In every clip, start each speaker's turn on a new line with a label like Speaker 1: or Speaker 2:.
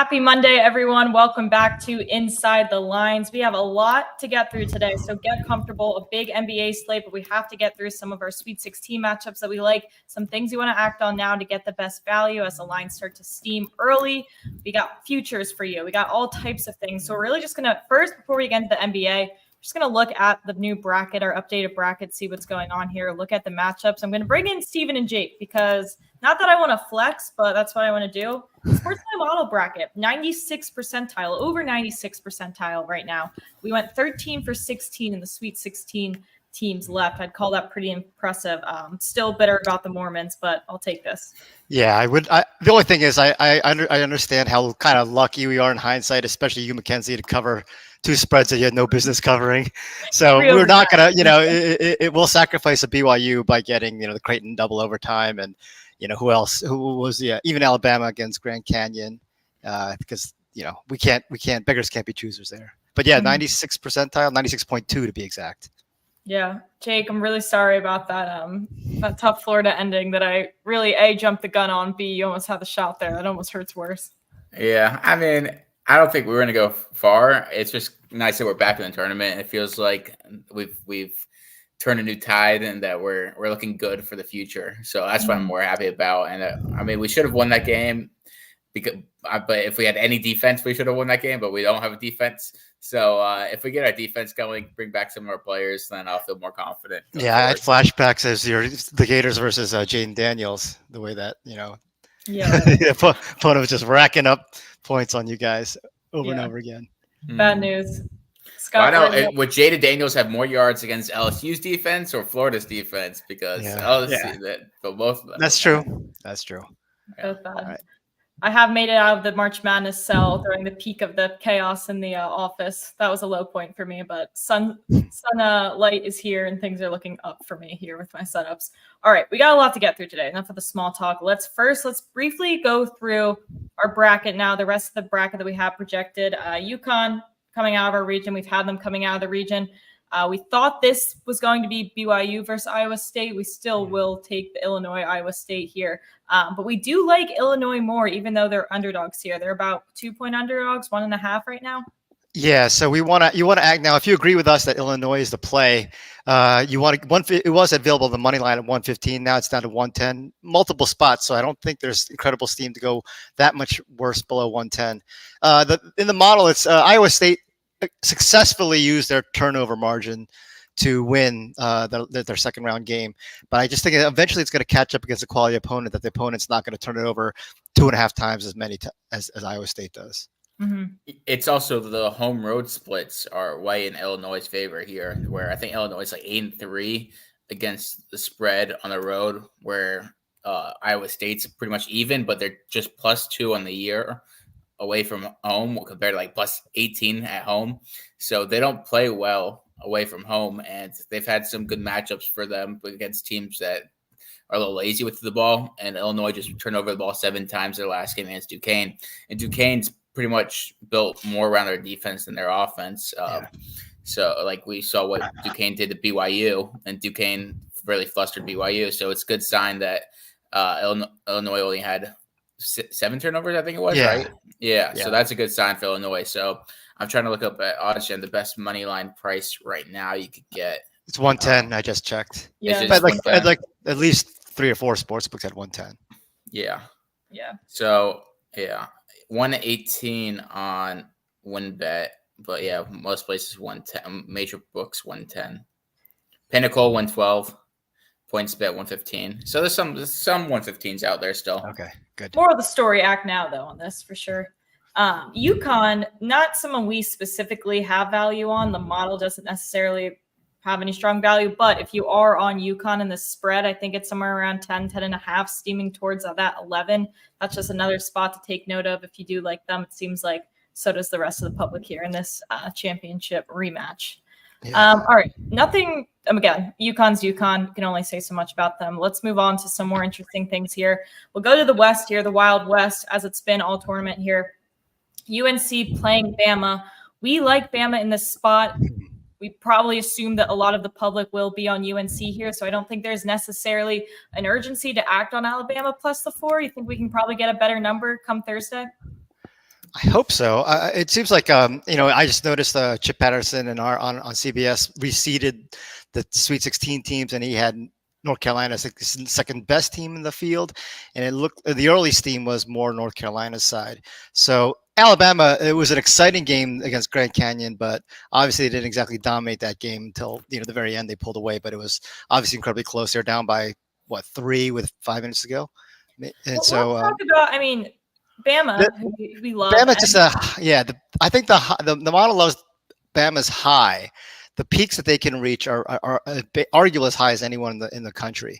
Speaker 1: Happy Monday, everyone. Welcome back to Inside the Lines. We have a lot to get through today, so get comfortable. A big NBA slate, but we have to get through some of our Sweet 16 matchups that we like, some things you want to act on now to get the best value as the lines start to steam early. We got futures for you. We got all types of things. So we're really just going to, first, before we get into the NBA, just going to look at the new bracket, our updated bracket, see what's going on here, look at the matchups. I'm going to bring in Steven and Jake because not that I want to flex, but that's what I want to do. Sportsline Model bracket, 96 percentile, over 96 percentile right now. We went 13 for 16 in the Sweet 16 teams left. I'd call that pretty impressive. Still bitter about the Mormons, but I'll take this.
Speaker 2: Yeah, I would. The only thing is I understand how kind of lucky we are in hindsight, especially you, Mackenzie, to cover two spreads that you had no business covering. So we're not going to, it will sacrifice a BYU by getting, the Creighton double overtime and, who else? Who was even Alabama against Grand Canyon? Because beggars can't be choosers there. But yeah, 96 percentile, 96.2 to be exact.
Speaker 1: Yeah, Jake, I'm really sorry about that tough Florida ending that I really jumped the gun on. B, you almost had the shot there. That almost hurts worse.
Speaker 3: Yeah, I mean, I don't think we're going to go far. It's just nice that we're back in the tournament. It feels like we've turned a new tide and that we're looking good for the future. So that's what I'm more happy about. And I mean, we should have won that game but if we had any defense, we should have won that game. But we don't have a defense. So if we get our defense going, bring back some of our players, then I'll feel more confident.
Speaker 2: Yeah, I had flashbacks as the Gators versus Jaden Daniels. The way that opponent was just racking up points on you guys over and over again.
Speaker 1: Bad news. Scott,
Speaker 3: well, I know. Would Jaden Daniels have more yards against LSU's defense or Florida's defense? Because both of them.
Speaker 2: That's true. That's true.
Speaker 1: Both bad. Right. I have made it out of the March Madness cell during the peak of the chaos in the office. That was a low point for me, but sun light is here and things are looking up for me here with my setups. All right, we got a lot to get through today. Enough of the small talk. Let's briefly go through our bracket now. The rest of the bracket that we have projected. UConn coming out of our region. We've had them coming out of the region. We thought this was going to be BYU versus Iowa State. We still will take the Illinois-Iowa State here. But we do like Illinois more, even though they're underdogs here. They're about 2-point underdogs, 1.5 right now.
Speaker 2: Yeah, so you want to act now. If you agree with us that Illinois is the play, it was available on the money line at 115. Now it's down to 110. Multiple spots, so I don't think there's incredible steam to go that much worse below 110. In the model, it's Iowa State successfully used their turnover margin to win their second round game. But I just think eventually it's going to catch up against a quality opponent that the opponent's not going to turn it over 2.5 times as many as Iowa State does.
Speaker 3: Mm-hmm. It's also the home road splits are way in Illinois' favor here, where I think Illinois is like 8-3 against the spread on the road, where Iowa State's pretty much even, but they're just +2 on the year away from home compared to like +18 at home. So they don't play well away from home, and they've had some good matchups for them against teams that are a little lazy with the ball. And Illinois just turned over the ball 7 times their last game against Duquesne. And Duquesne's pretty much built more around their defense than their offense. So like we saw what Duquesne did to BYU, and Duquesne really flustered BYU. So it's a good sign that Illinois only had 7 turnovers, I think it was, right? Yeah. So that's a good sign for Illinois. So I'm trying to look up at Audition the best money line price right now you could get.
Speaker 2: It's 110. I just checked.
Speaker 1: Yeah,
Speaker 2: I'd like at least 3 or 4 sports books at 110.
Speaker 3: Yeah.
Speaker 1: So
Speaker 3: 118 on WinBet, but most places 110. Major books 110. Pinnacle 112. PointsBet 115. So there's some 115s out there still.
Speaker 2: Okay, good.
Speaker 1: More of the story act now, though, on this for sure. UConn, not someone we specifically have value on. The model doesn't necessarily have any strong value, but if you are on UConn in the spread, I think it's somewhere around 10.5, steaming towards that 11. That's just another spot to take note of. If you do like them, it seems like so does the rest of the public here in this championship rematch. Yeah. All right. Nothing. Again, UConn's UConn. Can only say so much about them. Let's move on to some more interesting things here. We'll go to the West here, the Wild West, as it's been all tournament here. UNC playing Bama. We like Bama in this spot. We probably assume that a lot of the public will be on UNC here, so I don't think there's necessarily an urgency to act on Alabama plus the 4. You think we can probably get a better number come Thursday?
Speaker 2: I hope so. It seems like I just noticed Chip Patterson and on CBS reseeded the Sweet 16 teams, and he had North Carolina as the second best team in the field, and it looked the early steam was more North Carolina's side. So Alabama, it was an exciting game against Grand Canyon, but obviously they didn't exactly dominate that game until the very end. They pulled away, but it was obviously incredibly close. They're down by 3 with 5 minutes to go, and
Speaker 1: Well,
Speaker 2: so
Speaker 1: let's talk about. I mean, Bama, who we love.
Speaker 2: Bama just I think the model loves Bama's high. The peaks that they can reach are arguably as high as anyone in the country,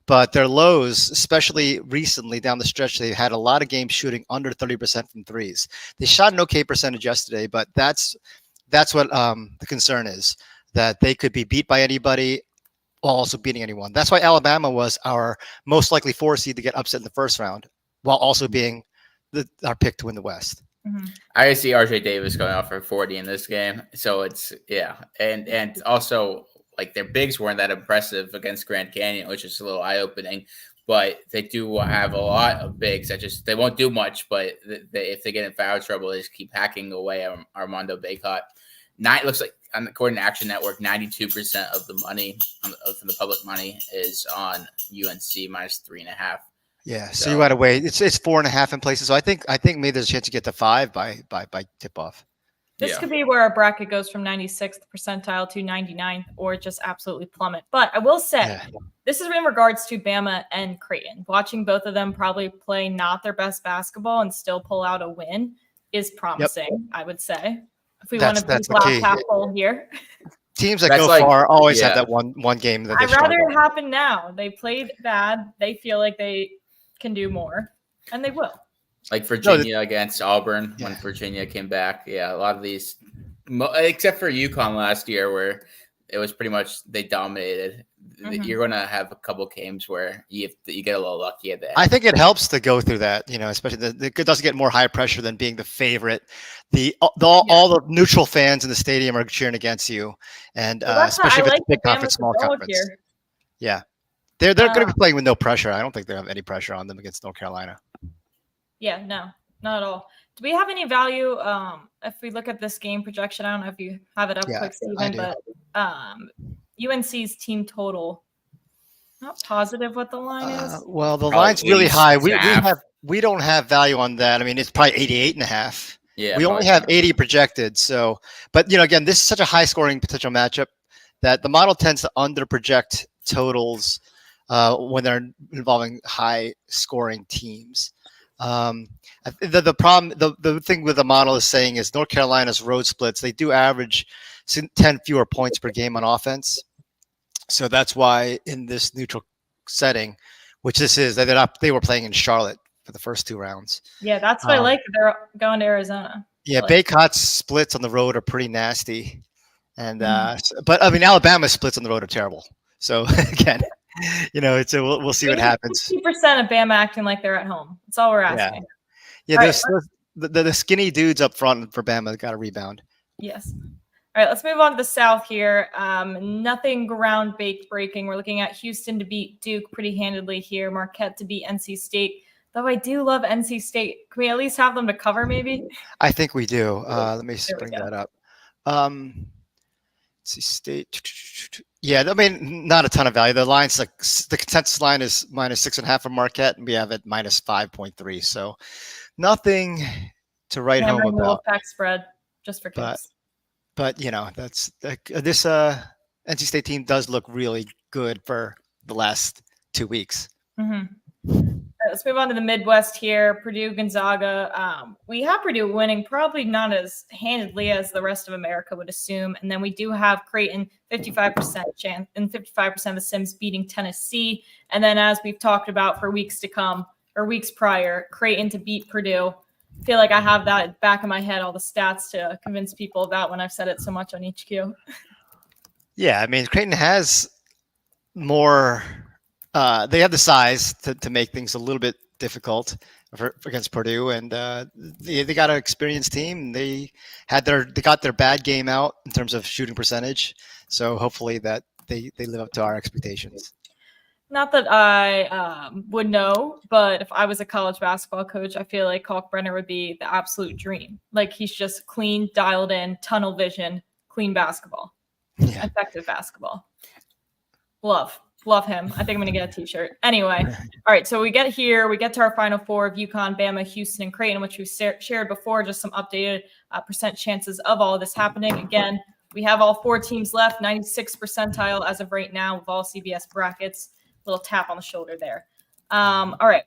Speaker 2: but their lows, especially recently down the stretch, they had a lot of games shooting under 30% from threes. They shot an okay percentage yesterday, but that's what the concern is, that they could be beat by anybody while also beating anyone. That's why Alabama was our most likely 4 seed to get upset in the first round, while also being our pick to win the West.
Speaker 1: Mm-hmm.
Speaker 3: I see RJ Davis going off for 40 in this game. So it's, and also like their bigs weren't that impressive against Grand Canyon, which is a little eye-opening, but they do have a lot of bigs that they won't do much, but if they get in foul trouble, they just keep hacking away Armando Bacot. Looks like, according to Action Network, 92% of the money from the public money is on UNC minus 3.5.
Speaker 2: Yeah, so you got to wait. It's 4.5 in places. So I think maybe there's a chance to get to 5 by tip off.
Speaker 1: This could be where our bracket goes from 96th percentile to 99th, or just absolutely plummet. But I will say, this is in regards to Bama and Creighton. Watching both of them probably play not their best basketball and still pull out a win is promising. I would say, if we want to be glass half full here.
Speaker 2: Teams that go far always have that one game that they
Speaker 1: I'd rather it happen now. They played bad. They feel like they can do more, and they will.
Speaker 3: Like Virginia against Auburn when Virginia came back. Yeah, a lot of these, except for UConn last year, where it was pretty much they dominated. Mm-hmm. You're going to have a couple games where you get a little lucky at that.
Speaker 2: I think it helps to go through that, especially it doesn't get more high pressure than being the favorite. All the neutral fans in the stadium are cheering against you, and especially if it's a big conference, small conference. Here. Yeah. They're going to be playing with no pressure. I don't think they have any pressure on them against North Carolina.
Speaker 1: Yeah, no, not at all. Do we have any value if we look at this game projection? I don't know if you have it up quick, Steven, but UNC's team total, not positive what the line is.
Speaker 2: Well, the line's really high. We don't have value on that. I mean, it's probably 88.5. Yeah, we only have 80 projected. So, but again, this is such a high scoring potential matchup that the model tends to under project totals when they're involving high scoring teams. The problem, the thing with the model is saying is North Carolina's road splits, they do average 10 fewer points per game on offense. So that's why in this neutral setting, which this is, they were playing in Charlotte for the first 2 rounds.
Speaker 1: Yeah, that's what I like. They're going to Arizona.
Speaker 2: Yeah, Baycot's splits on the road are pretty nasty. And but I mean, Alabama's splits on the road are terrible. So again, we'll see what happens.
Speaker 1: 50% of Bama acting like they're at home. That's all we're asking.
Speaker 2: Yeah, the skinny dudes up front for Bama got a rebound.
Speaker 1: Yes. All right, let's move on to the South here. Nothing ground breaking. We're looking at Houston to beat Duke pretty handedly here. Marquette to beat NC State. Though I do love NC State. Can we at least have them to cover maybe?
Speaker 2: I think we do. Let me bring that up. NC State. Yeah, I mean, not a ton of value. The line's the consensus line is minus 6.5 for Marquette, and we have it minus 5.3. So nothing to write home about.
Speaker 1: Pack spread just for kicks.
Speaker 2: But that's this NC State team does look really good for the last 2 weeks.
Speaker 1: Mm-hmm. Right, let's move on to the Midwest here. Purdue, Gonzaga. We have Purdue winning, probably not as handedly as the rest of America would assume. And then we do have Creighton 55% chance and 55% of the Sims beating Tennessee. And then as we've talked about for weeks to come or weeks prior, Creighton to beat Purdue. I feel like I have that back in my head, all the stats to convince people of that when I've said it so much on HQ.
Speaker 2: Yeah, I mean, Creighton has more. They have the size to make things a little bit difficult against Purdue, and they got an experienced team. They got their bad game out in terms of shooting percentage, so hopefully that they live up to our expectations.
Speaker 1: Not that I would know, but if I was a college basketball coach, I feel like Kalkbrenner would be the absolute dream. Like he's just clean, dialed in, tunnel vision, clean basketball, effective basketball. Love him. I think I'm going to get a t-shirt. Anyway, all right, so we get to our final four of UConn, Bama, Houston, and Creighton, which we shared before, just some updated percent chances of all of this happening. Again, we have all four teams left, 96 percentile as of right now with all CBS brackets. Little tap on the shoulder there. All right,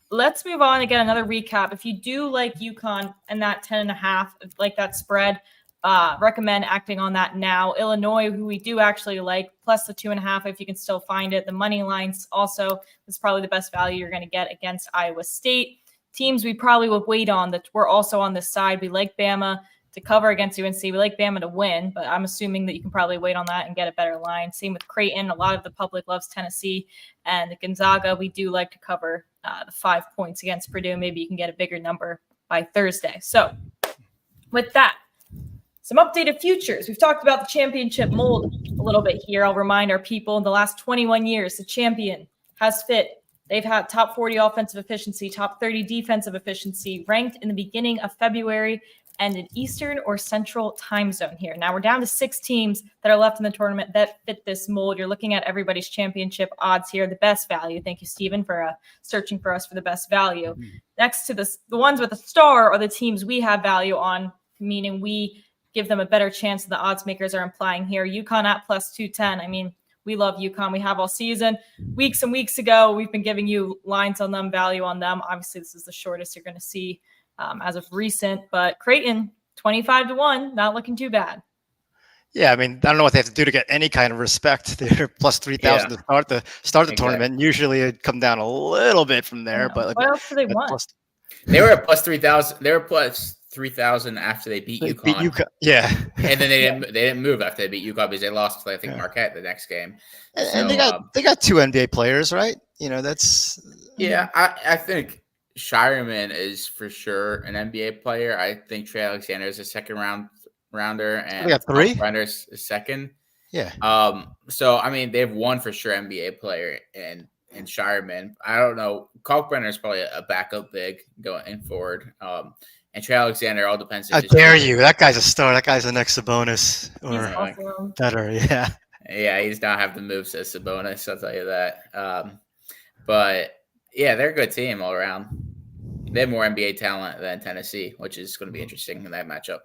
Speaker 1: let's move on and get another recap. If you do like UConn and that 10.5, like that spread, recommend acting on that now. Illinois, who we do actually like, plus the 2.5 if you can still find it. The money lines also is probably the best value you're going to get against Iowa State. Teams we probably would wait on that we're also on this side. We like Bama to cover against UNC. We like Bama to win, but I'm assuming that you can probably wait on that and get a better line. Same with Creighton. A lot of the public loves Tennessee. And Gonzaga, we do like to cover the 5 points against Purdue. Maybe you can get a bigger number by Thursday. So with that, some updated futures. We've talked about the championship mold a little bit here. I'll remind our people in the last 21 years, the champion has fit. They've had top 40 offensive efficiency, top 30 defensive efficiency, ranked in the beginning of February and in Eastern or Central time zone here. Now we're down to 6 teams that are left in the tournament that fit this mold. You're looking at everybody's championship odds here, the best value. Thank you, Stephen, for searching for us for the best value. Next to the ones with a star are the teams we have value on, meaning we give them a better chance than the odds makers are implying here. UConn at plus 210. I mean, we love UConn. We have all season. Weeks and weeks ago, we've been giving you lines on them, value on them. Obviously, this is the shortest you're going to see as of recent. But Creighton, 25-1, not looking too bad.
Speaker 2: Yeah, I mean, I don't know what they have to do to get any kind of respect. They're plus 3,000 to start the tournament. Usually it'd come down a little bit from there. But
Speaker 1: what else do they want?
Speaker 3: They were at plus 3,000. They were plus 3,000 after they beat UConn.
Speaker 2: Yeah.
Speaker 3: And then they didn't move after they beat UConn because they lost to, I think, Marquette the next game.
Speaker 2: And they got 2 NBA players, right? You know, that's
Speaker 3: I think Shireman is for sure an NBA player. I think Trey Alexander is a second rounder, and
Speaker 2: we got 3.
Speaker 3: Brenner's a second.
Speaker 2: Yeah.
Speaker 3: So I mean, they have 1 for sure NBA player and Shireman. I don't know. Kalkbrenner is probably a backup big going forward. And Trey Alexander all depends.
Speaker 2: How dare you? That guy's a star. That guy's the next Sabonis or
Speaker 1: awesome.
Speaker 2: better. Yeah.
Speaker 3: Yeah, he does not have the moves as Sabonis. I'll tell you that. But yeah, they're a good team all around. They have more NBA talent than Tennessee, which is going to be interesting in that matchup.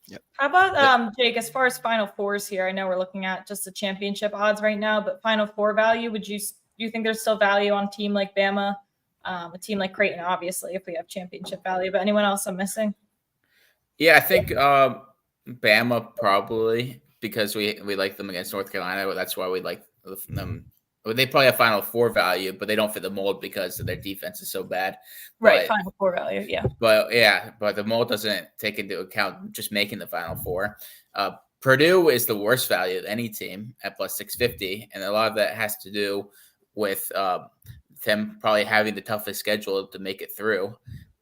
Speaker 2: Yep.
Speaker 1: How about Jake? As far as Final Fours here, I know we're looking at just the championship odds right now, but Final Four value. Do you think there's still value on a team like Bama? A team like Creighton, obviously, if we have championship value. But anyone else I'm missing?
Speaker 3: Yeah, I think Bama probably, because we like them against North Carolina. That's why we like them. They probably have Final Four value, but they don't fit the mold because their defense is so bad.
Speaker 1: Right, Final Four value, yeah.
Speaker 3: But the mold doesn't take into account just making the Final Four. Purdue is the worst value of any team at plus 650, and a lot of that has to do with them probably having the toughest schedule to make it through,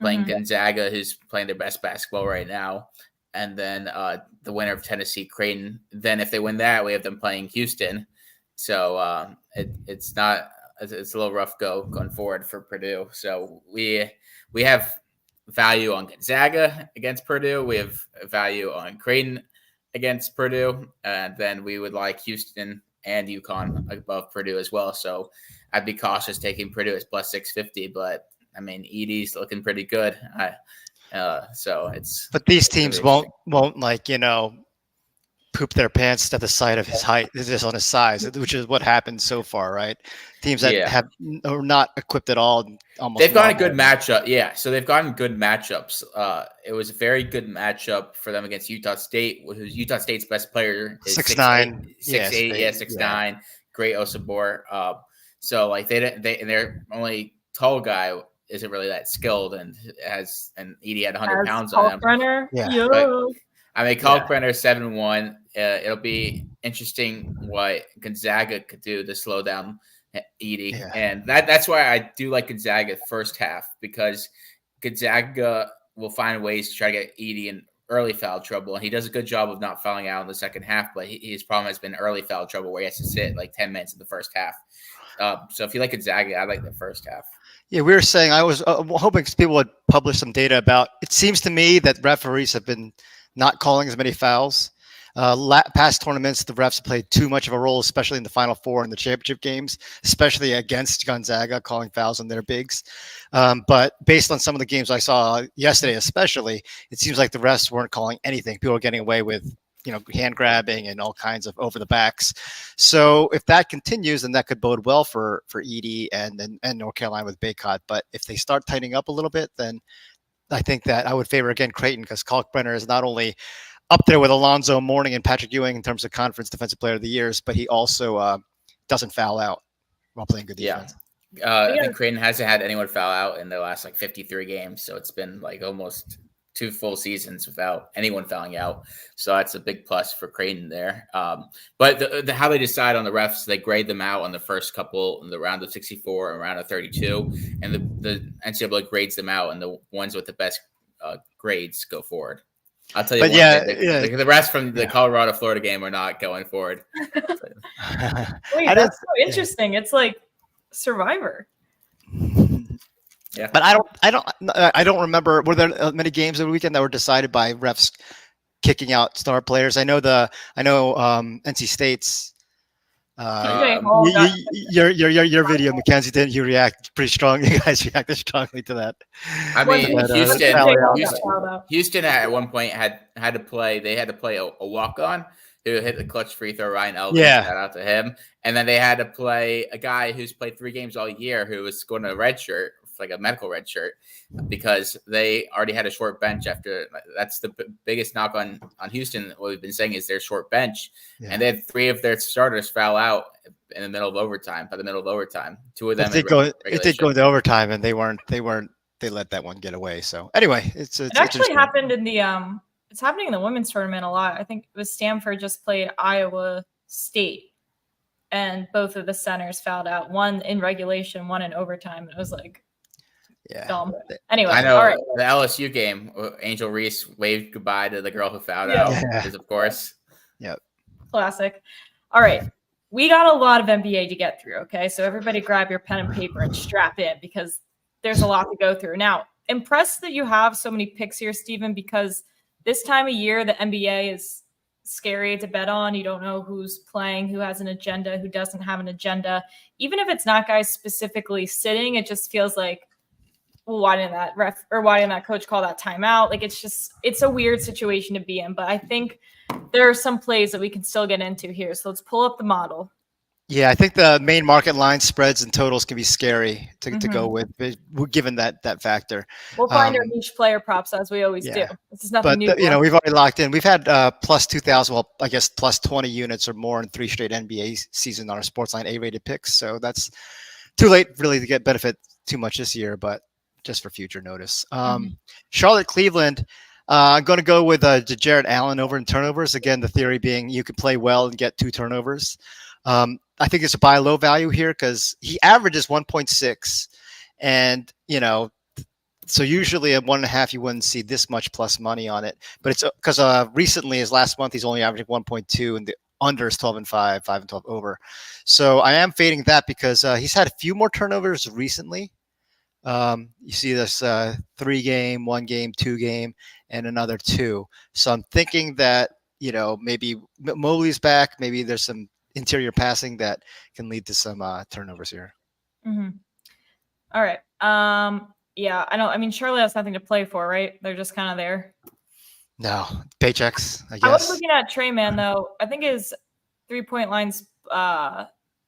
Speaker 3: playing Gonzaga, who's playing their best basketball right now, and then the winner of Tennessee, Creighton. Then if they win that, we have them playing Houston. So it's a little rough going forward for Purdue. So we have value on Gonzaga against Purdue. We have value on Creighton against Purdue, and then we would like Houston and UConn above Purdue as well. So I'd be cautious taking Purdue as plus 650, but I mean, Edey's looking pretty good. So it's.
Speaker 2: But these teams won't poop their pants at the sight of his height, just on his size, which is what happened so far, right? Teams that are not equipped at all.
Speaker 3: They've gotten a good matchup. Yeah. So they've gotten good matchups. It was a very good matchup for them against Utah State, who's Utah State's best player is
Speaker 2: 6'9",
Speaker 3: 6'9", great Osabor. So like their only tall guy isn't really that skilled and Edey had 100 pounds on him.
Speaker 1: Kalkbrenner.
Speaker 2: Yeah.
Speaker 3: But, I mean, Kalkbrenner 7-1. It'll be interesting what Gonzaga could do to slow down Edey. Yeah. And that's why I do like Gonzaga first half, because Gonzaga will find ways to try to get Edey in early foul trouble, and he does a good job of not fouling out in the second half. But his problem has been early foul trouble where he has to sit like 10 minutes in the first half. So if you like Gonzaga, I like the first half.
Speaker 2: Yeah, we were saying I was hoping people would publish some data about. It seems to me that referees have been not calling as many fouls. Past tournaments, the refs played too much of a role, especially in the Final Four and the championship games, especially against Gonzaga, calling fouls on their bigs. But based on some of the games I saw yesterday, especially, it seems like the refs weren't calling anything. People were getting away with, hand grabbing and all kinds of over the backs. So if that continues, then that could bode well for Edey and North Carolina with Baycott. But if they start tightening up a little bit, then I think that I would favor again Creighton, because Kalkbrenner is not only up there with Alonzo Mourning and Patrick Ewing in terms of conference defensive player of the years, but he also doesn't foul out while playing good defense.
Speaker 3: I think Creighton hasn't had anyone foul out in the last 53 games. So it's been almost 2 full seasons without anyone fouling out. So that's a big plus for Creighton there. But how they decide on the refs, they grade them out on the first couple in the round of 64 and round of 32. And the NCAA grades them out, and the ones with the best grades go forward. I'll tell you, the rest from the Colorado-Florida game are not going forward.
Speaker 1: Wait, that's so interesting. It's like Survivor.
Speaker 3: Yeah,
Speaker 2: but I don't remember. Were there many games of the weekend that were decided by refs kicking out star players? I know NC State's. Your video, Mackenzie, didn't you react pretty strongly? You guys reacted strongly to that.
Speaker 3: I mean, Houston at one point had to play. They had to play a walk-on who hit the clutch free throw. Ryan Elgin, shout out to him. And then they had to play a guy who's played 3 games all year who was going to a red shirt, like a medical red shirt, because they already had a short bench. After that's the biggest knock on Houston. What we've been saying is their short bench, and they had 3 of their starters foul out in the middle of overtime. By the middle of overtime, 2 of them. It
Speaker 2: did go into overtime, and they weren't. They let that one get away. So anyway, it
Speaker 1: actually happened in the It's happening in the women's tournament a lot. I think it was Stanford just played Iowa State, and both of the centers fouled out. One in regulation, one in overtime. It was dumb. Anyway,
Speaker 3: I know
Speaker 1: all right.
Speaker 3: The LSU game, Angel Reese waved goodbye to the girl who fouled out, because of course.
Speaker 2: Yep.
Speaker 1: Classic. All right. We got a lot of NBA to get through, okay? So everybody grab your pen and paper and strap in, because there's a lot to go through. Now, impressed that you have so many picks here, Stephen, because this time of year, the NBA is scary to bet on. You don't know who's playing, who has an agenda, who doesn't have an agenda. Even if it's not guys specifically sitting, it just feels like, well, why didn't that coach call that timeout? It's a weird situation to be in. But I think there are some plays that we can still get into here. So let's pull up the model.
Speaker 2: Yeah, I think the main market line spreads and totals can be scary to go with, given that factor.
Speaker 1: We'll find our niche player props as we always do. This is nothing new.
Speaker 2: But we've already locked in. We've had plus 2,000, well, I guess plus 20 units or more in 3 straight NBA season on our Sportsline A-rated picks. So that's too late really to get benefit too much this year, but just for future notice. Charlotte, Cleveland. I'm going to go with Jarrett Allen over in turnovers. Again, the theory being you could play well and get 2 turnovers. I think it's a buy low value here because he averages 1.6, and so usually at 1.5 you wouldn't see this much plus money on it. But it's because recently, his last month, he's only averaging 1.2, and the under is 12 and 5 and 12 over. So I am fading that because he's had a few more turnovers recently. You see this 3 game, 1 game, 2 game, and another 2. So I'm thinking that maybe Mobley's back. Maybe there's some interior passing that can lead to some turnovers here.
Speaker 1: All right. Yeah, I know. I mean, Charlotte has nothing to play for, right? They're just kind of there.
Speaker 2: No, paychecks, I guess.
Speaker 1: I was looking at Trey Man, though. I think his 3-point line's over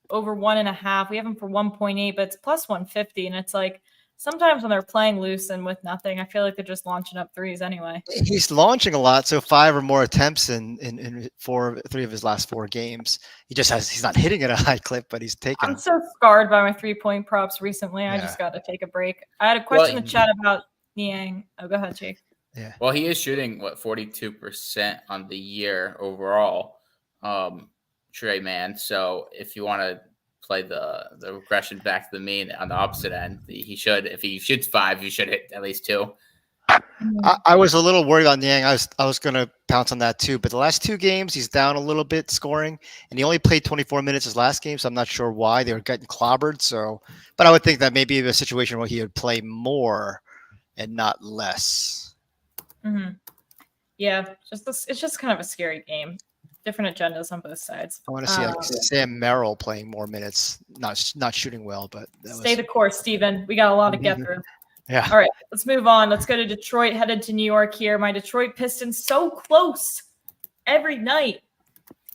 Speaker 1: 1.5. We have him for 1.8, but it's plus 150. And it's like, sometimes when they're playing loose and with nothing, I feel like they're just launching up threes anyway. He's
Speaker 2: launching a lot, so 5 or more attempts in 3 of his last 4 games. He's not hitting at a high clip, but he's taking.
Speaker 1: I'm so scarred by my 3-point props recently. Yeah. I just got to take a break. I had a question in the chat about Niang. Oh, go ahead, Jake.
Speaker 2: Yeah.
Speaker 3: Well, he is shooting 42% on the year overall, Trey Man. So if you want to play the regression back to the mean on the opposite end, he should. If he shoots 5, he should hit at least 2.
Speaker 2: I was a little worried on Yang. I was going to pounce on that too. But the last 2 games, he's down a little bit scoring, and he only played 24 minutes his last game. So I'm not sure why they were getting clobbered. So, but I would think that maybe a situation where he would play more and not less.
Speaker 1: Mm-hmm. Yeah, it's just kind of a scary game. Different agendas on both sides.
Speaker 2: I want to see like Sam Merrill playing more minutes, not shooting well, but
Speaker 1: stay the course, Steven. We got a lot to get through.
Speaker 2: Yeah.
Speaker 1: All right, let's move on. Let's go to Detroit, headed to New York here. My Detroit Pistons so close every night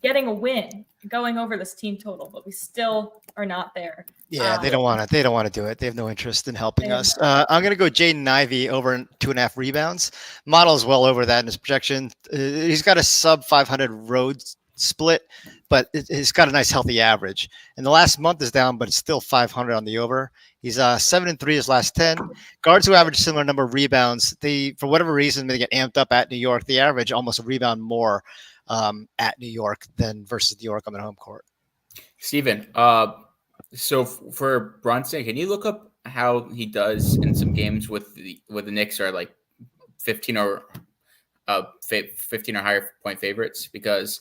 Speaker 1: getting a win, going over this team total, but we still are not there.
Speaker 2: Yeah, they don't want to. They don't want to do it. They have no interest in helping us. I'm going to go Jaden Ivey over 2.5 rebounds. Model's well over that in his projection. He's got a sub 500 road split, but he's got a nice healthy average. And the last month is down, but it's still 500 on the over. He's 7-3 his last 10. Guards who average similar number of rebounds, they for whatever reason they get amped up at New York. They average almost a rebound more at New York than versus New York on their home court.
Speaker 3: Steven, so for Brunson, can you look up how he does in some games with the Knicks are like 15 or higher point favorites? Because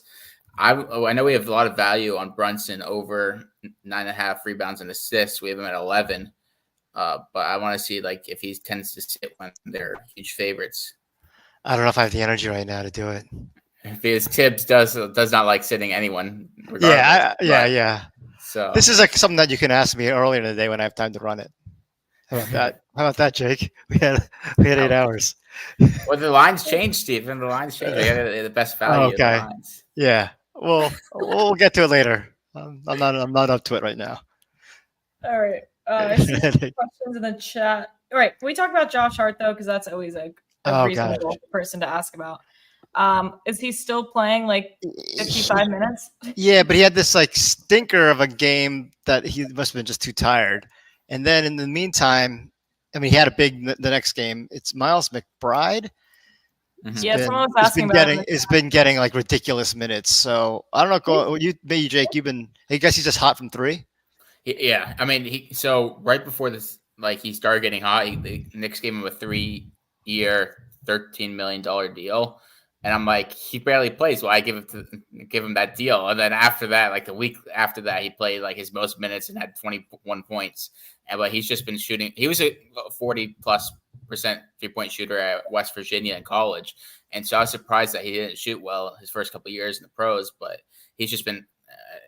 Speaker 3: I know we have a lot of value on Brunson over 9.5 rebounds and assists. We have him at 11, but I want to see like if he tends to sit when they're huge favorites.
Speaker 2: I don't know if I have the energy right now to do it.
Speaker 3: Because Tibbs does not like sitting anyone.
Speaker 2: Yeah.
Speaker 3: So
Speaker 2: this is like something that you can ask me earlier in the day when I have time to run it. How about that? How about that, Jake? We had 8 hours.
Speaker 3: Well, the lines changed, Stephen. The lines changed. They got the best value.
Speaker 2: Okay.
Speaker 3: Of the lines.
Speaker 2: Yeah. Well, we'll get to it later. I'm not up to it right now.
Speaker 1: All right. I see some questions in the chat. All right. Can we talk about Josh Hart though? Because that's always a reasonable person to ask about. Is he still playing like 55 minutes?
Speaker 2: Yeah, but he had this like stinker of a game that he must have been just too tired. And then in the meantime, I mean, he had a big the next game. It's Miles McBride.
Speaker 1: Yeah, someone was asking about him.
Speaker 2: It's been getting like ridiculous minutes. So I don't know. Maybe Jake, I guess he's just hot from 3.
Speaker 3: Yeah, I mean, so right before this, like he started getting hot. The Knicks gave him a 3-year, $13 million deal. And I'm like, he barely plays. Well, I give him that deal. And then after that, like the week after that, he played like his most minutes and had 21 points. But he's just been shooting. He was a 40+% 3-point shooter at West Virginia in college. And so I was surprised that he didn't shoot well his first couple of years in the pros. But he's just been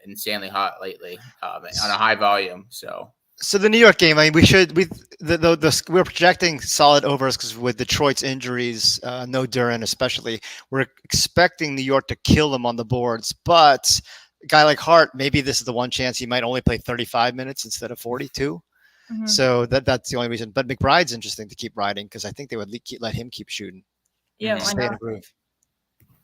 Speaker 3: insanely hot lately on a high volume. So
Speaker 2: the New York game, I mean, we're projecting solid overs because with Detroit's injuries, no Duran especially, we're expecting New York to kill them on the boards. But a guy like Hart, maybe this is the one chance he might only play 35 minutes instead of 42. Mm-hmm. So that's the only reason. But McBride's interesting to keep riding because I think they would let him keep shooting.
Speaker 1: Yeah, why not?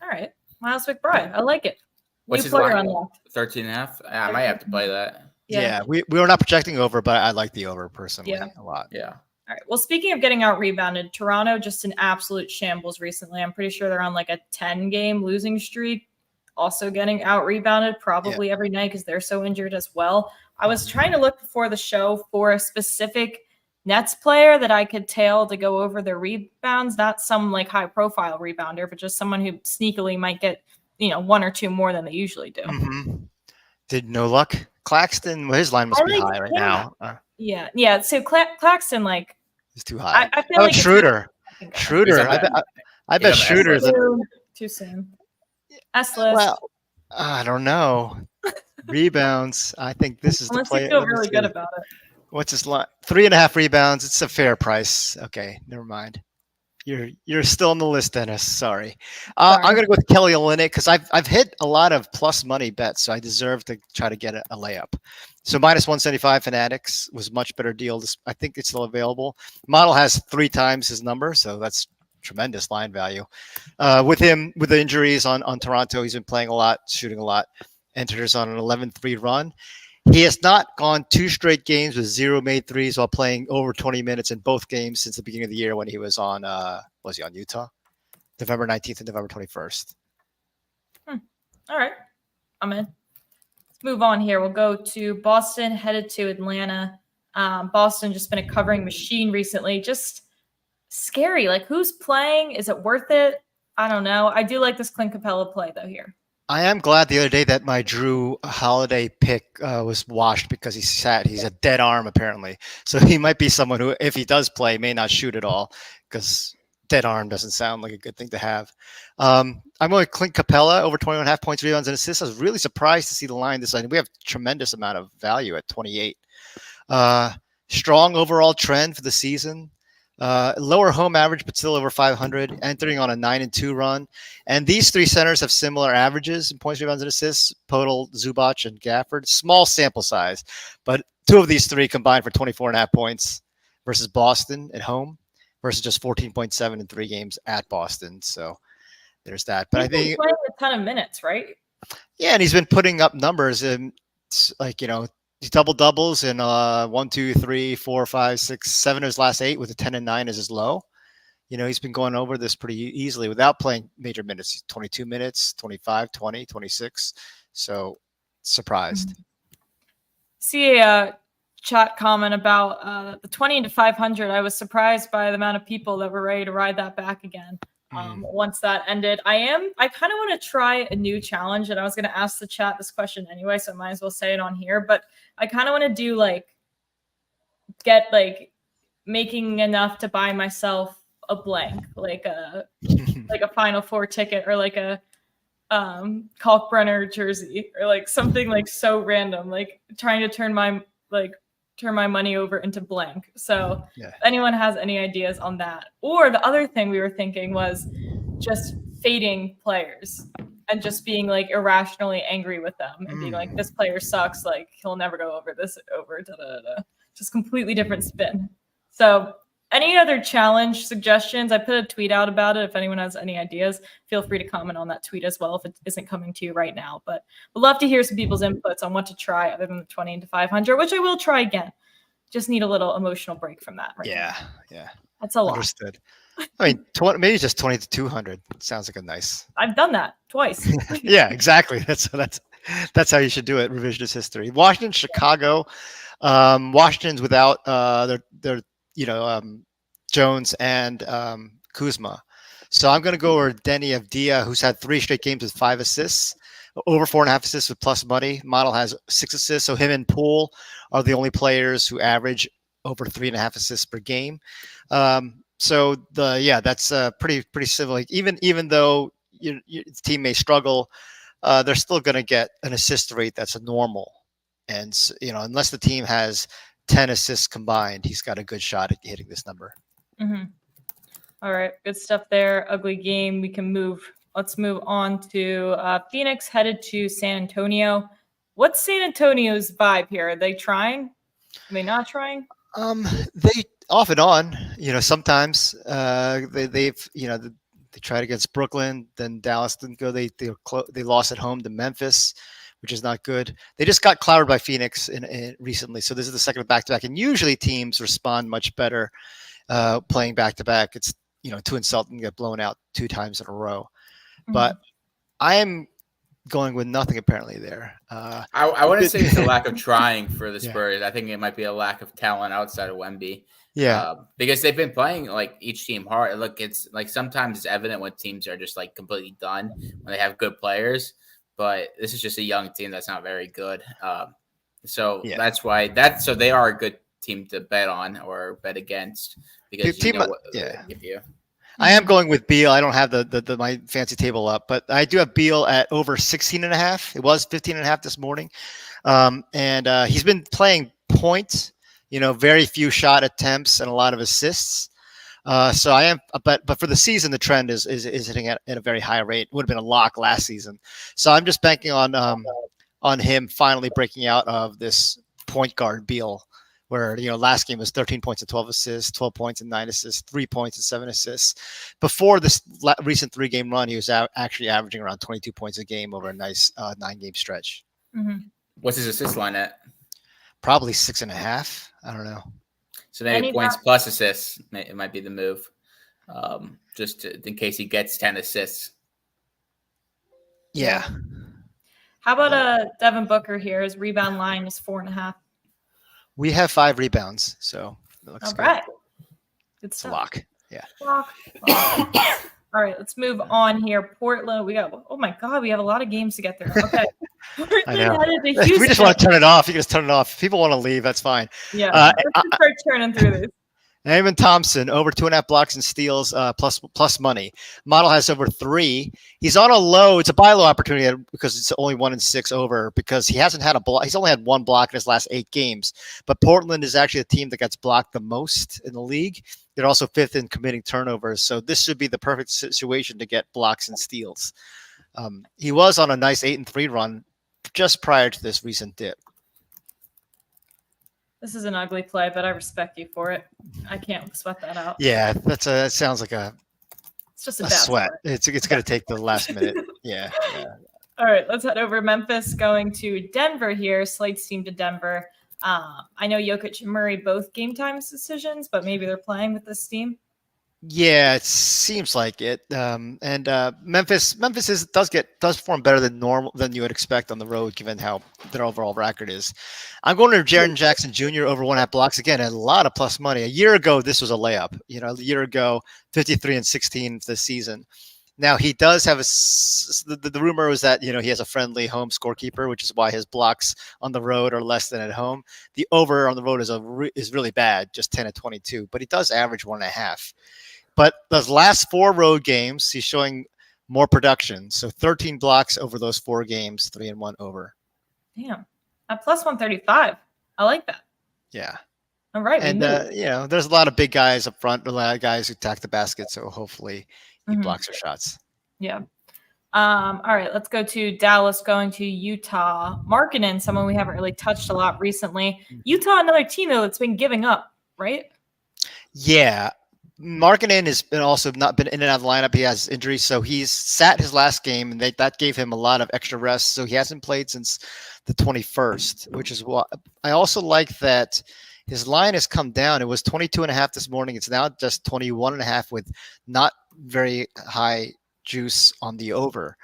Speaker 1: All right, Miles McBride, I like it.
Speaker 3: What's his line? 13.5. I might have to play that.
Speaker 2: Yeah, we were not projecting over, but I like the over personally a lot.
Speaker 3: Yeah.
Speaker 1: All right. Well, speaking of getting out rebounded, Toronto just an absolute shambles recently. I'm pretty sure they're on like a 10-game losing streak, also getting out rebounded probably every night because they're so injured as well. I was trying to look before the show for a specific Nets player that I could tail to go over their rebounds, not some like high profile rebounder, but just someone who sneakily might get, 1 or 2 more than they usually do.
Speaker 2: Mm-hmm. Did no luck? Claxton, well, his line must be high right now.
Speaker 1: Yeah. So Claxton, like,
Speaker 2: is too high.
Speaker 1: I feel like
Speaker 2: Schroeder. I bet Schroeder's
Speaker 1: too soon. S-list.
Speaker 2: Well, I don't know. Rebounds. I think this is the play.
Speaker 1: You feel really good about it.
Speaker 2: What's his line? 3.5 rebounds. It's a fair price. Okay, never mind. You're still on the list, Dennis. Sorry. I'm going to go with Kelly Olynyk because I've hit a lot of plus money bets, so I deserve to try to get a layup. So minus 175 Fanatics was much better deal. I think it's still available. Model has 3 times his number, so that's tremendous line value. With the injuries on Toronto, he's been playing a lot, shooting a lot. Enters on an 11-3 run. He has not gone 2 straight games with 0 made threes while playing over 20 minutes in both games since the beginning of the year when he was on Utah? November 19th and November 21st.
Speaker 1: All right. I'm in. Let's move on here. We'll go to Boston, headed to Atlanta. Boston just been a covering machine recently. Just scary. Like, who's playing? Is it worth it? I don't know. I do like this Clint Capella play though here.
Speaker 2: I am glad the other day that my Drew Holiday pick was washed because he's a dead arm apparently. So he might be someone who, if he does play, may not shoot at all because dead arm doesn't sound like a good thing to have. I'm going with Clint Capella over 21.5 points, rebounds, and assists. I was really surprised to see the line this line. We have a tremendous amount of value at 28. Strong overall trend for the season. Lower home average, but still over 500, entering on a 9-2 run. And these three centers have similar averages in points, rebounds, and assists: Podol, Zubac, and Gafford. Small sample size, but two of these three combined for 24.5 points versus Boston at home versus just 14.7 in 3 games at Boston. So there's that. But I think
Speaker 1: playing a ton of minutes, right?
Speaker 2: Yeah, and he's been putting up numbers in double doubles in 1, 2, 3, 4, 5, 6, 7 of his last 8 with a 10 and 9 as his low. He's been going over this pretty easily without playing major minutes. 22 minutes, 25, 20, 26. So surprised.
Speaker 1: See a chat comment about the 20 to 500. I was surprised by the amount of people that were ready to ride that back again. Once that ended, I kind of want to try a new challenge, and I was going to ask the chat this question anyway, so I might as well say it on here. But I kind of want to do making enough to buy myself a blank, like a Final Four ticket, or like a Kalkbrenner jersey, or like something like so random, like trying to turn my money over into blank. So if anyone has any ideas on that. Or the other thing we were thinking was just fading players and just being like irrationally angry with them and being like, this player sucks, like he'll never go over. Just completely different spin. So any other challenge suggestions? I put a tweet out about it. If anyone has any ideas, feel free to comment on that tweet as well if it isn't coming to you right now. But we'd love to hear some people's inputs on what to try other than the 20 to 500, which I will try again. Just need a little emotional break from that.
Speaker 2: Yeah.
Speaker 1: That's a lot.
Speaker 2: Understood. I mean, maybe just 20 to 200 sounds like a nice.
Speaker 1: I've done that twice.
Speaker 2: Yeah, exactly. That's how you should do it. Revisionist history. Washington, Chicago. Washington's without their Jones and Kuzma. So I'm going to go with Denny Avdia, who's had 3 straight games with 5 assists, over 4.5 assists with plus money. Model has 6 assists. So him and Poole are the only players who average over 3.5 assists per game. That's pretty similar. Even though your team may struggle, they're still going to get an assist rate that's a normal. And unless the team has 10 assists combined, he's got a good shot at hitting this number.
Speaker 1: Mm-hmm. All right, good stuff there. Ugly game. We can move. Let's move on to Phoenix headed to San Antonio. What's San Antonio's vibe here? Are they trying? Are they not trying?
Speaker 2: They off and on. Sometimes they tried against Brooklyn, then Dallas didn't go. They lost at home to Memphis, which is not good. They just got clobbered by Phoenix recently. So this is the second back-to-back. And usually teams respond much better playing back-to-back. It's, too insulting to get blown out 2 times in a row. Mm-hmm. But I am going with nothing apparently there.
Speaker 3: I wouldn't say it's a lack of trying for the Spurs. I think it might be a lack of talent outside of Wemby.
Speaker 2: Yeah.
Speaker 3: Because they've been playing like each team hard. Look, it's like sometimes it's evident when teams are just like completely done when they have good players. But this is just a young team that's not very good. That's why so they are a good team to bet on or bet against because give you.
Speaker 2: I am going with Beal. I don't have the my fancy table up, but I do have Beal at over 16.5. It was 15.5 this morning. And he's been playing points, very few shot attempts and a lot of assists. So I am, but for the season, the trend is hitting at a very high rate. Would have been a lock last season. So I'm just banking on him finally breaking out of this point guard Beal, where last game was 13 points and 12 assists, 12 points and 9 assists, 3 points and 7 assists. Before this recent 3-game run, he was actually averaging around 22 points a game over a nice 9-game stretch.
Speaker 1: Mm-hmm.
Speaker 3: What's his assist line at?
Speaker 2: Probably 6.5. I don't know.
Speaker 3: So maybe points plus assists. It might be the move, in case he gets 10 assists.
Speaker 2: Yeah.
Speaker 1: How about Devin Booker here? His rebound line is 4.5.
Speaker 2: We have 5 rebounds, so it looks
Speaker 1: all
Speaker 2: good.
Speaker 1: Right. Good
Speaker 2: it's
Speaker 1: stuff.
Speaker 2: a lock. Yeah.
Speaker 1: Block. All right, let's move on here. Portland, oh my God, we have a lot of games to get through. Okay.
Speaker 2: I know.
Speaker 1: Headed to
Speaker 2: If we just
Speaker 1: Houston.
Speaker 2: want to turn it off, you can just turn it off. If people want to leave, that's fine.
Speaker 1: Yeah, let's just start turning through this.
Speaker 2: Eamon Thompson, over 2.5 blocks and steals, plus money. Model has over 3. He's on a low. It's a buy low opportunity because it's only 1 and 6 over because he hasn't had a block. He's only had 1 block in his last 8 games. But Portland is actually a team that gets blocked the most in the league. They're also 5th in committing turnovers. So this should be the perfect situation to get blocks and steals. He was on a nice 8-3 run just prior to this recent dip.
Speaker 1: This is an ugly play, but I respect you for it. I can't sweat that out.
Speaker 2: Yeah, that sounds like
Speaker 1: it's just a
Speaker 2: bad
Speaker 1: sweat.
Speaker 2: It's going to take the last minute. Yeah.
Speaker 1: All right, let's head over Memphis going to Denver here. Slate's team to Denver. I know Jokic and Murray both game times decisions, but maybe they're playing with this team.
Speaker 2: Yeah, it seems like it. Memphis does perform better than you would expect on the road, given how their overall record is. I'm going to Jaren Jackson Jr. over 1.5 blocks again. A lot of plus money. A year ago, this was a layup. A year ago, 53 and 16 this season. Now he does have the rumor was that he has a friendly home scorekeeper, which is why his blocks on the road are less than at home. The over on the road is really bad, just 10 and 22, but he does average 1.5. But those last 4 road games, he's showing more production. So 13 blocks over those 4 games, 3 and 1 over.
Speaker 1: Damn, at plus 135. I like that.
Speaker 2: Yeah.
Speaker 1: All right.
Speaker 2: And there's a lot of big guys up front, a lot of guys who attack the basket. So hopefully he blocks their shots.
Speaker 1: Yeah. All right, let's go to Dallas going to Utah. Markkanen, someone we haven't really touched a lot recently. Utah, another team though that's been giving up, right?
Speaker 2: Yeah. Markkanen has also not been in and out of the lineup. He has injuries, so he's sat his last game, and that gave him a lot of extra rest. So he hasn't played since the 21st, which is what I also like that his line has come down. It was 22.5 this morning. It's now just 21.5 with not very high juice on the over.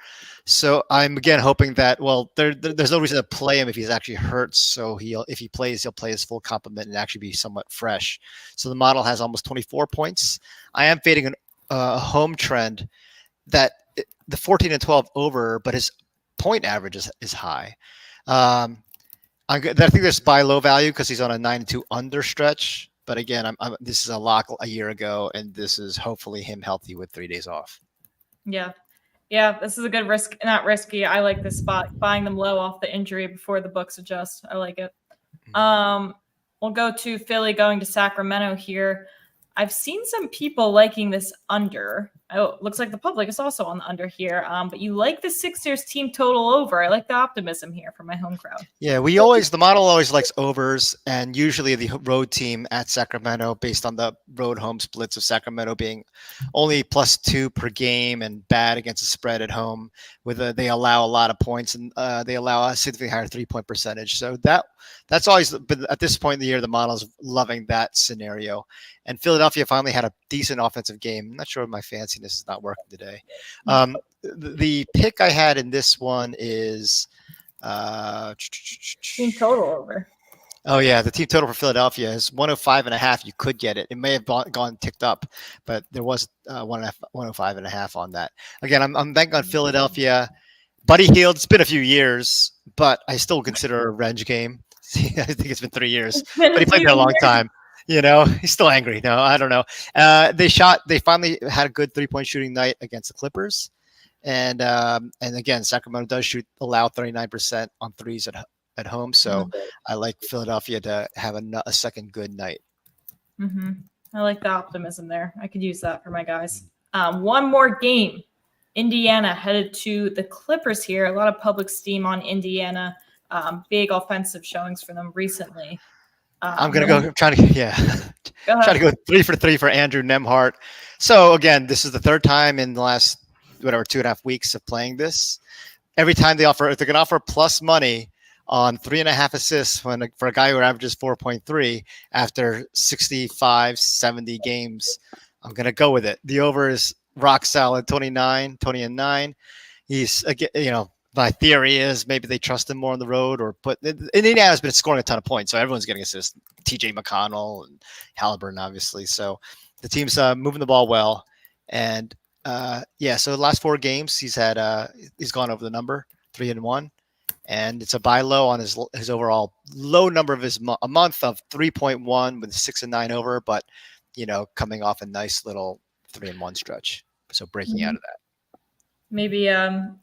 Speaker 2: So I'm again hoping that there's no reason to play him if he's actually hurt. So if he plays, he'll play his full complement and actually be somewhat fresh. So the model has almost 24 points. I am fading a home trend that the 14 and 12 over, but his point average is high. I think there's buy low value because he's on a 9-2 under stretch. But again, this is a lock a year ago, and this is hopefully him healthy with 3 days off.
Speaker 1: Yeah, this is a good risk, not risky. I like this spot, buying them low off the injury before the books adjust. I like it. We'll go to Philly going to Sacramento here. I've seen some people liking this under. Oh, looks like the public is also on the under here. But you like the Sixers team total over. I like the optimism here from my home crowd.
Speaker 2: Yeah, the model always likes overs, and usually the road team at Sacramento, based on the road home splits of Sacramento being only +2 per game and bad against the spread at home, they allow a lot of points and they allow a significantly higher 3-point percentage. So that's always been at this point in the year, the model is loving that scenario. And Philadelphia finally had a decent offensive game. I'm not sure my fanciness is not working today. The pick I had in this one is
Speaker 1: Team total over.
Speaker 2: Oh yeah, the team total for Philadelphia is 105.5. You could get it. It may have gone ticked up, but there was 105.5 on that. Again, I'm banking on Philadelphia. Buddy Hield. It's been a few years, but I still consider it a revenge game. I think it's been 3 years, but he played there a long time. He's still angry. No, I don't know. They finally had a good 3-point shooting night against the Clippers. And again, Sacramento does allow 39% on threes at home. So I like Philadelphia to have a second good night.
Speaker 1: Mm-hmm. I like the optimism there. I could use that for my guys. One more game. Indiana headed to the Clippers here. A lot of public steam on Indiana. Big offensive showings for them recently.
Speaker 2: I'm going to try to go 3 for 3 for Andrew Nembhard. So again, this is the third time in the last 2.5 weeks of playing this. Every time if they're going to offer plus money on 3.5 assists for a guy who averages 4.3 after 65, 70 games, I'm going to go with it. The over is rock solid, 20 and 9. He's my theory is maybe they trust him more on the road Indiana has been scoring a ton of points. So everyone's getting assists, TJ McConnell and Halliburton, obviously. So The team's moving the ball well, and so the last 4 games he's gone over the number 3-1, and it's a buy low on his overall low number of a month of 3.1 with 6 and 9 over, but coming off a nice little 3-1 stretch, so breaking out of that.
Speaker 1: Maybe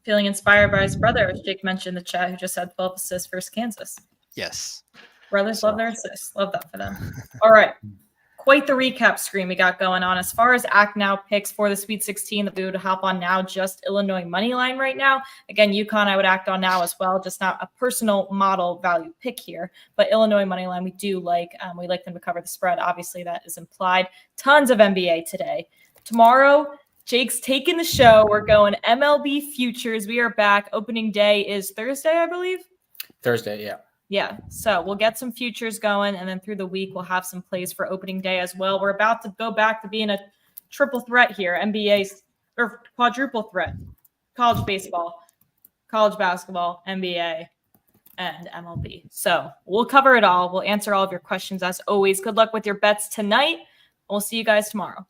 Speaker 1: feeling inspired by his brother, as Jake mentioned in the chat, who just had 12 assists versus Kansas.
Speaker 2: Yes.
Speaker 1: Brothers love their assists. Love that for them. All right. Quite the recap screen we got going on. As far as Act Now picks for the Sweet 16 that we would hop on now, just Illinois money line right now. Again, UConn I would act on now as well, just not a personal model value pick here. But Illinois money line we do like. We like them to cover the spread. Obviously, that is implied. Tons of NBA today. Tomorrow, Jake's taking the show. We're going MLB futures. We are back. Opening day is Thursday, I believe.
Speaker 3: Thursday, yeah.
Speaker 1: Yeah, so we'll get some futures going, and then through the week, we'll have some plays for opening day as well. We're about to go back to being a triple threat here, NBA or quadruple threat, college baseball, college basketball, NBA, and MLB. So we'll cover it all. We'll answer all of your questions as always. Good luck with your bets tonight. We'll see you guys tomorrow.